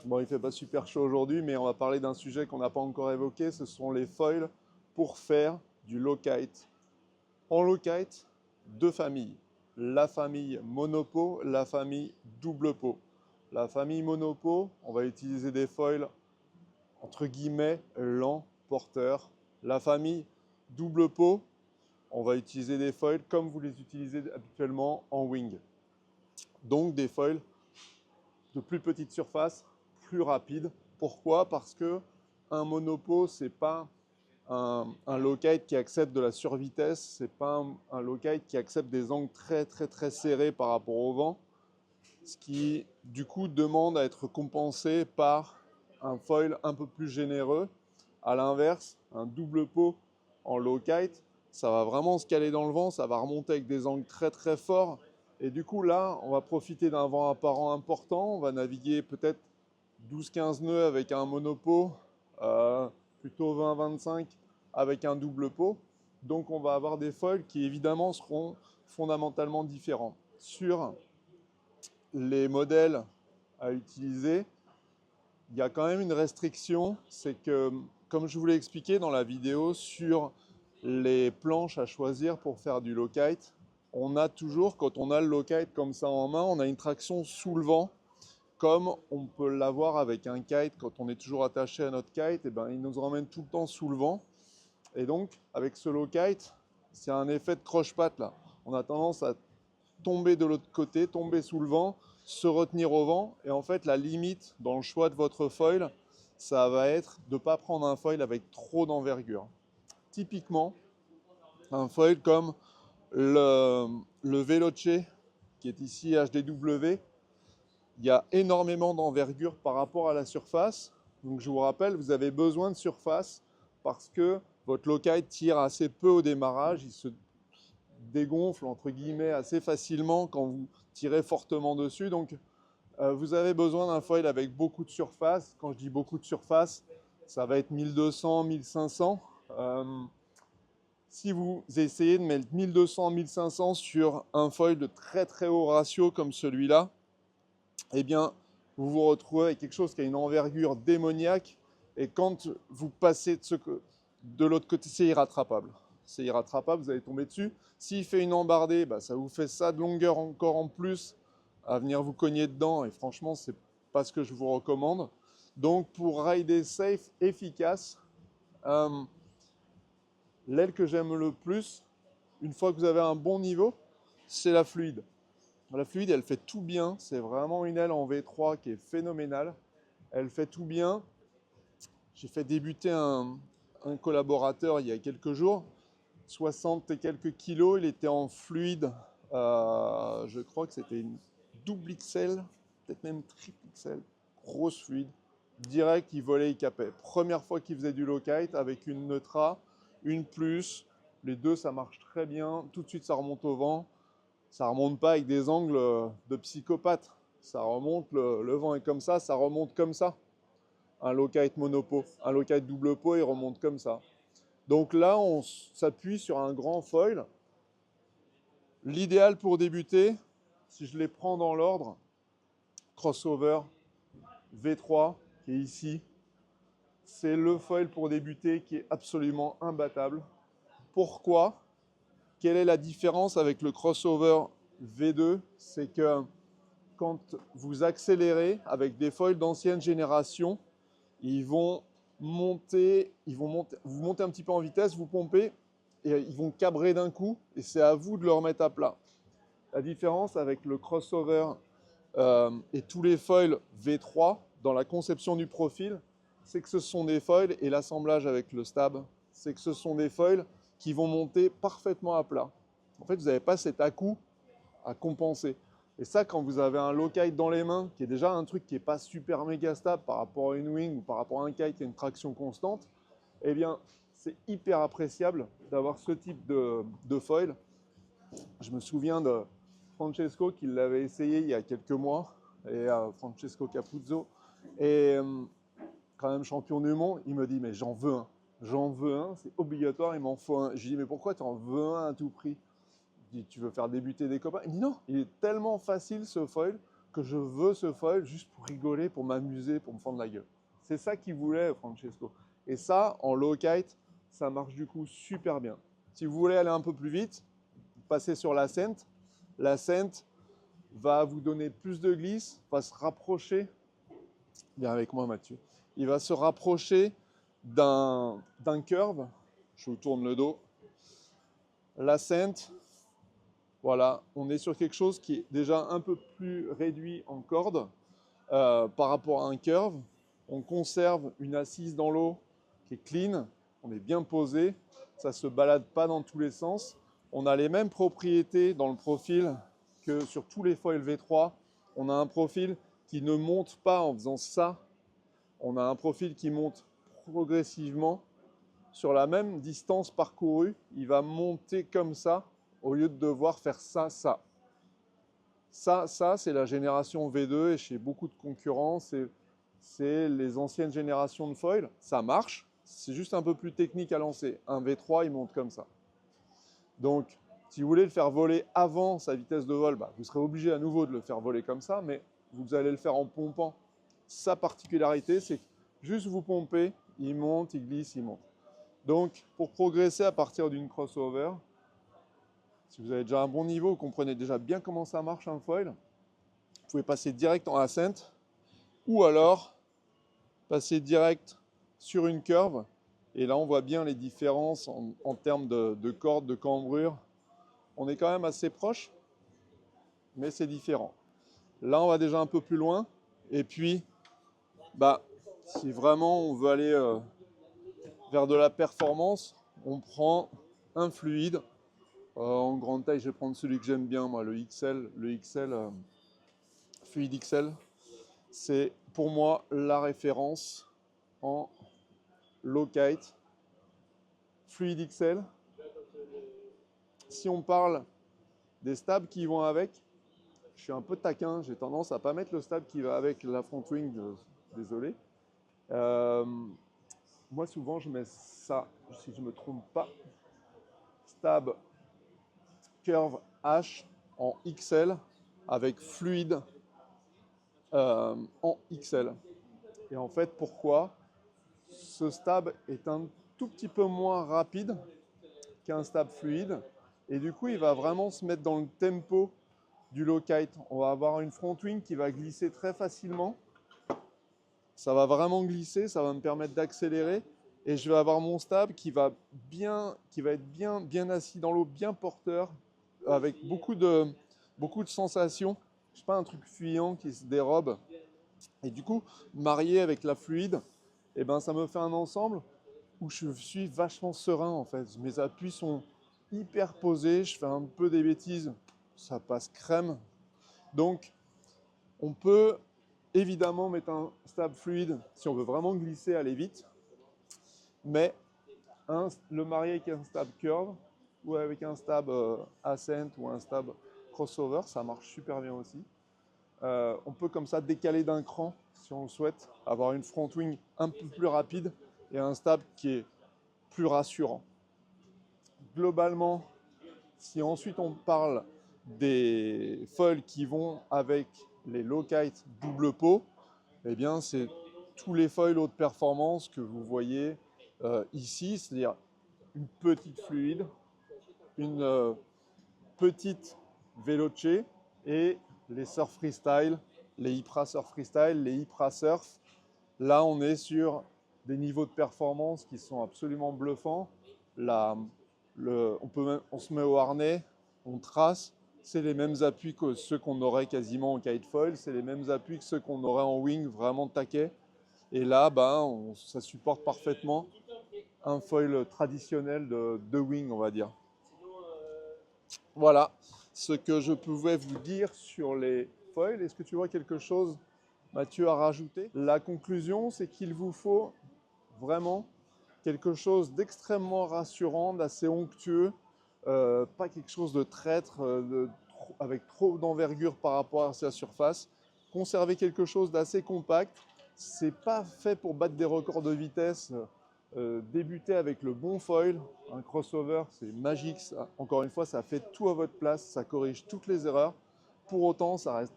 Bon, il fait pas super chaud aujourd'hui, mais on va parler d'un sujet qu'on n'a pas encore évoqué, ce sont les foils pour faire du low kite. En low kite, deux familles. La famille monopo, la famille double pot. La famille monopo, on va utiliser des foils entre guillemets lents, porteurs. La famille double pot, on va utiliser des foils comme vous les utilisez habituellement en wing. Donc des foils de plus petite surface, plus rapide. Pourquoi? Parce que un monopo, c'est pas un low kite qui accepte de la survitesse, c'est pas un low kite qui accepte des angles très serrés par rapport au vent, ce qui du coup demande à être compensé par un foil un peu plus généreux. À l'inverse, un double pot en low kite, ça va vraiment se caler dans le vent, ça va remonter avec des angles très forts. Et du coup là, on va profiter d'un vent apparent important, on va naviguer peut-être 12-15 nœuds avec un monopôt, plutôt 20-25 avec un double pot. Donc on va avoir des foils qui évidemment seront fondamentalement différents. Sur les modèles à utiliser, il y a quand même une restriction, c'est que, comme je vous l'ai expliqué dans la vidéo sur les planches à choisir pour faire du low kite, on a toujours, quand on a le low kite comme ça en main, on a une traction sous le vent, comme on peut l'avoir avec un kite quand on est toujours attaché à notre kite, et ben, il nous emmène tout le temps sous le vent. Et donc, avec ce low kite, c'est un effet de croche-patte là. On a tendance à tomber de l'autre côté, tomber sous le vent, se retenir au vent. Et en fait, la limite dans le choix de votre foil, ça va être de ne pas prendre un foil avec trop d'envergure. Typiquement, un foil comme le Veloce, qui est ici HDW, il y a énormément d'envergure par rapport à la surface. Donc je vous rappelle, vous avez besoin de surface parce que votre low kite tire assez peu au démarrage, il se dégonfle entre guillemets assez facilement quand vous tirez fortement dessus. Donc vous avez besoin d'un foil avec beaucoup de surface. Quand je dis beaucoup de surface, ça va être 1200, 1500. Si vous essayez de mettre 1200, 1500 sur un foil de très haut ratio comme celui-là, eh bien, vous vous retrouvez avec quelque chose qui a une envergure démoniaque. Et quand vous passez de l'autre côté, c'est irrattrapable. C'est irrattrapable, vous allez tomber dessus. S'il fait une embardée, bah, ça vous fait ça de longueur encore en plus à venir vous cogner dedans. Et franchement, c'est pas ce que je vous recommande. Donc, pour rider safe, efficace, euh, l'aile que j'aime le plus, une fois que vous avez un bon niveau, c'est la fluide. La fluide, elle fait tout bien. C'est vraiment une aile en V3 qui est phénoménale. Elle fait tout bien. J'ai fait débuter un collaborateur il y a quelques jours, 60 et quelques kilos. Il était en fluide. Je crois que c'était une double XL, peut-être même triple XL. Grosse fluide. Direct, il volait, il capait. Première fois qu'il faisait du low kite avec une Neutra, une plus. Les deux, ça marche très bien. Tout de suite, ça remonte au vent. Ça remonte pas avec des angles de psychopathe. Ça remonte, le vent est comme ça remonte comme ça. Un low kite monopo, un low kite double pot, il remonte comme ça. Donc là, on s'appuie sur un grand foil. L'idéal pour débuter, si je les prends dans l'ordre, crossover V3, qui est ici, c'est le foil pour débuter qui est absolument imbattable. Pourquoi? Quelle est la différence avec le crossover V2? C'est que quand vous accélérez avec des foils d'ancienne génération, vous montez un petit peu en vitesse, vous pompez, et ils vont cabrer d'un coup, et c'est à vous de le remettre à plat. La différence avec le crossover et tous les foils V3 dans la conception du profil, c'est que ce sont des foils, et l'assemblage avec le stab, c'est que ce sont des foils qui vont monter parfaitement à plat. En fait, vous n'avez pas cet à-coup à compenser. Et ça, quand vous avez un low kite dans les mains, qui est déjà un truc qui n'est pas super méga stable par rapport à une wing ou par rapport à un kite qui a une traction constante, eh bien, c'est hyper appréciable d'avoir ce type de foil. Je me souviens de Francesco qui l'avait essayé il y a quelques mois, et Francesco Capuzzo, et quand même champion du monde, il me dit mais j'en veux un, c'est obligatoire, il m'en faut un. Je lui dis mais pourquoi tu en veux un à tout prix? Je dis tu veux faire débuter des copains? Il me dit non, il est tellement facile ce foil que je veux ce foil juste pour rigoler, pour m'amuser, pour me fendre la gueule. C'est ça qu'il voulait, Francesco. Et ça, en low kite, ça marche du coup super bien. Si vous voulez aller un peu plus vite, passez sur l'ascent. L'ascent va vous donner plus de glisse, va se rapprocher, viens avec moi Mathieu, il va se rapprocher d'un curve. Je vous tourne le dos. L'ascent, voilà, on est sur quelque chose qui est déjà un peu plus réduit en corde par rapport à un curve. On conserve une assise dans l'eau qui est clean, on est bien posé, ça ne se balade pas dans tous les sens. On a les mêmes propriétés dans le profil que sur tous les foils V3. On a un profil qui ne monte pas en faisant ça. On a un profil qui monte progressivement. Sur la même distance parcourue, il va monter comme ça au lieu de devoir faire ça. Ça, c'est la génération V2 et chez beaucoup de concurrents, c'est les anciennes générations de foil. Ça marche, c'est juste un peu plus technique à lancer. Un V3, il monte comme ça. Donc, si vous voulez le faire voler avant sa vitesse de vol, vous serez obligé à nouveau de le faire voler comme ça, mais vous allez le faire en pompant. Sa particularité, c'est que juste vous pompez, il monte, il glisse, il monte. Donc, pour progresser à partir d'une crossover, si vous avez déjà un bon niveau, vous comprenez déjà bien comment ça marche un foil, vous pouvez passer direct en ascent ou alors passer direct sur une curve. Et là, on voit bien les différences en termes de cordes, de cambrure. On est quand même assez proche, mais c'est différent. Là, on va déjà un peu plus loin. Et puis, si vraiment on veut aller vers de la performance, on prend un fluide. En grande taille, je vais prendre celui que j'aime bien, moi, le XL, Fluid XL. C'est pour moi la référence en low kite. Fluid XL. Si on parle des stabs qui vont avec, je suis un peu taquin, j'ai tendance à ne pas mettre le stab qui va avec la front wing, désolé. Moi, souvent, je mets ça, si je ne me trompe pas, stab curve H en XL avec fluide en XL. Et en fait, pourquoi? Ce stab est un tout petit peu moins rapide qu'un stab fluide. Et du coup, il va vraiment se mettre dans le tempo du low kite. On va avoir une front wing qui va glisser très facilement. Ça va vraiment glisser, ça va me permettre d'accélérer. Et je vais avoir mon stab qui va être bien assis dans l'eau, bien porteur, avec beaucoup de sensations. Je sais pas, un truc fuyant qui se dérobe. Et du coup, marié avec la fluide, ça me fait un ensemble où je suis vachement serein en fait. Mes appuis sont hyper posés, je fais un peu des bêtises, ça passe crème. Donc, on peut évidemment mettre un stab fluide si on veut vraiment glisser, aller vite, mais le marier avec un stab curve ou avec un stab ascent ou un stab crossover, ça marche super bien aussi. On peut comme ça décaler d'un cran si on le souhaite, avoir une front wing un peu plus rapide et un stab qui est plus rassurant. Globalement, si ensuite on parle des foils qui vont avec les low kite double pot, c'est tous les foils haute performance que vous voyez ici, c'est-à-dire une petite fluide, une petite veloce et les surf freestyle, les Ypra surf freestyle, les Ypra surf. Là, on est sur des niveaux de performance qui sont absolument bluffants. On se met au harnais, on trace. C'est les mêmes appuis que ceux qu'on aurait quasiment en kite foil. C'est les mêmes appuis que ceux qu'on aurait en wing, vraiment taquet. Et là, ça supporte parfaitement un foil traditionnel de wing, on va dire. Voilà ce que je pouvais vous dire sur les foils. Est-ce que tu vois quelque chose, Mathieu, à rajouter? La conclusion, c'est qu'il vous faut vraiment quelque chose d'extrêmement rassurant, d'assez onctueux, pas quelque chose de traître, avec trop d'envergure par rapport à sa surface. Conserver quelque chose d'assez compact. C'est pas fait pour battre des records de vitesse. Débuter avec le bon foil, un crossover, c'est magique. Ça. Encore une fois, ça fait tout à votre place, ça corrige toutes les erreurs. pour autant, ça reste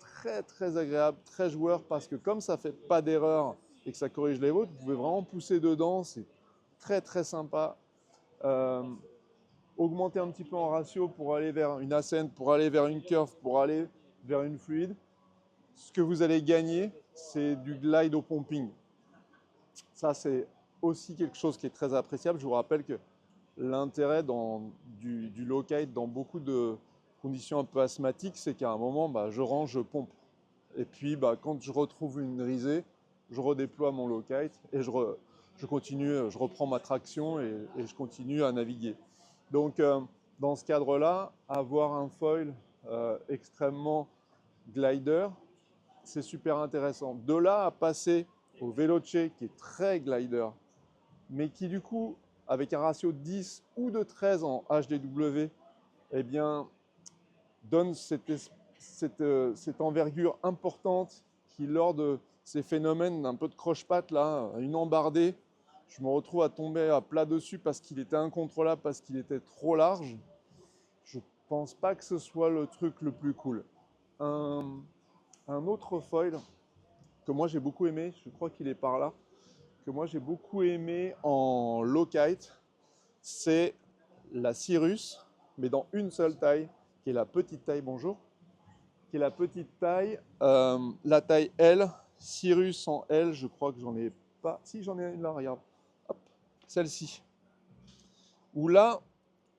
très agréable, très joueur, parce que comme ça ne fait pas d'erreur et que ça corrige les vôtres, vous pouvez vraiment pousser dedans, c'est très sympa. Augmenter un petit peu en ratio pour aller vers une ascent, pour aller vers une curve, pour aller vers une fluide. Ce que vous allez gagner, c'est du glide au pumping. Ça, c'est aussi quelque chose qui est très appréciable. Je vous rappelle que l'intérêt du low kite dans beaucoup de conditions un peu asthmatiques, c'est qu'à un moment, je range, je pompe. Et puis, quand je retrouve une risée, je redéploie mon low kite et je continue, je reprends ma traction et je continue à naviguer. Donc, dans ce cadre-là, avoir un foil extrêmement glider, c'est super intéressant. De là à passer au Veloce, qui est très glider, mais qui du coup, avec un ratio de 10 ou de 13 en HDW, eh bien, donne cette envergure importante qui, lors de ces phénomènes d'un peu de croche-patte, là, une embardée, je me retrouve à tomber à plat dessus parce qu'il était incontrôlable, parce qu'il était trop large. Je pense pas que ce soit le truc le plus cool. Un autre foil que moi j'ai beaucoup aimé, je crois qu'il est par là, que moi j'ai beaucoup aimé en low kite, c'est la Cirrus, mais dans une seule taille, qui est la petite taille, bonjour, qui est la petite taille, la taille L, Cirrus en L, je crois que j'en ai pas, si j'en ai une là, regarde, hop, celle-ci, où là,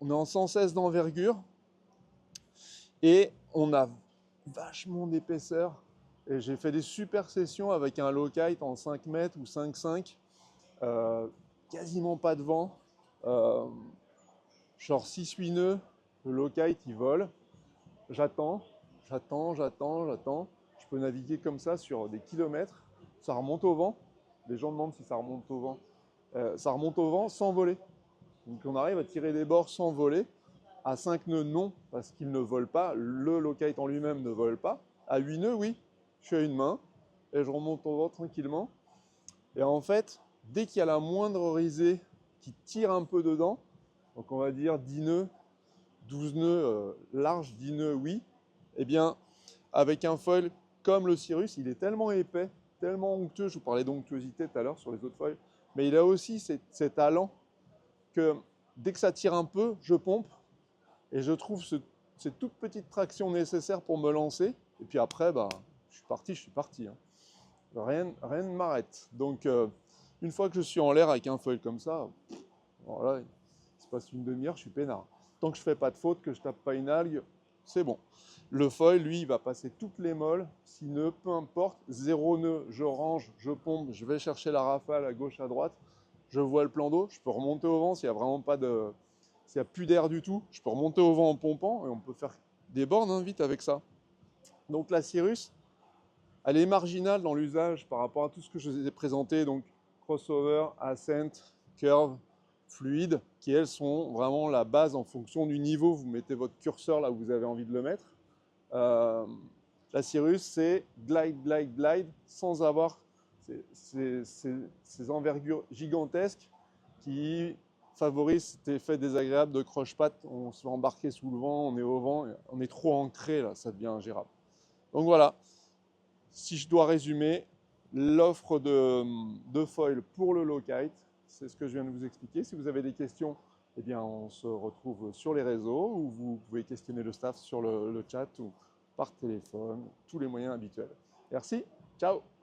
on est en 116 d'envergure, et on a vachement d'épaisseur, et j'ai fait des super sessions avec un low kite en 5 mètres ou 5,5, quasiment pas de vent, genre 6-8 nœuds, le low kite il vole, j'attends, je peux naviguer comme ça sur des kilomètres, ça remonte au vent, les gens demandent si ça remonte au vent, ça remonte au vent sans voler, donc on arrive à tirer des bords sans voler, à 5 nœuds non, parce qu'il ne vole pas, le low kite en lui-même ne vole pas, à 8 nœuds oui, je suis à une main, et je remonte au vent tranquillement, et en fait, dès qu'il y a la moindre risée qui tire un peu dedans, donc on va dire 10 nœuds, 12 nœuds larges, 10 nœuds oui, eh bien, avec un foil comme le Cirrus, il est tellement épais, tellement onctueux, je vous parlais d'onctuosité tout à l'heure sur les autres foils, mais il a aussi cet allant que dès que ça tire un peu, je pompe et je trouve cette toute petite traction nécessaire pour me lancer. Et puis après, je suis parti. Hein. Rien ne m'arrête. Donc, une fois que je suis en l'air avec un foil comme ça, voilà, il se passe une demi-heure, je suis peinard. Tant que je ne fais pas de faute, que je ne tape pas une algue, c'est bon. Le foil, lui, il va passer toutes les molles, 6 nœuds, peu importe, 0 nœud, je range, je pompe, je vais chercher la rafale à gauche, à droite, je vois le plan d'eau, je peux remonter au vent s'il n'y a vraiment pas de... S'il n'y a plus d'air du tout, je peux remonter au vent en pompant et on peut faire des bornes hein, vite avec ça. Donc la Cirrus, elle est marginale dans l'usage par rapport à tout ce que je vous ai présenté, donc crossover, ascent, curve, fluide, qui elles sont vraiment la base en fonction du niveau. Vous mettez votre curseur là où vous avez envie de le mettre. La Cirrus, c'est glide, sans avoir ces envergures gigantesques qui favorisent cet effet désagréable de croche-patte. On se fait embarquer sous le vent, on est au vent, on est trop ancré là, ça devient ingérable. Donc voilà, si je dois résumer, l'offre de foil pour le low kite, c'est ce que je viens de vous expliquer. Si vous avez des questions, eh bien, on se retrouve sur les réseaux ou vous pouvez questionner le staff sur le chat ou par téléphone, tous les moyens habituels. Merci, ciao!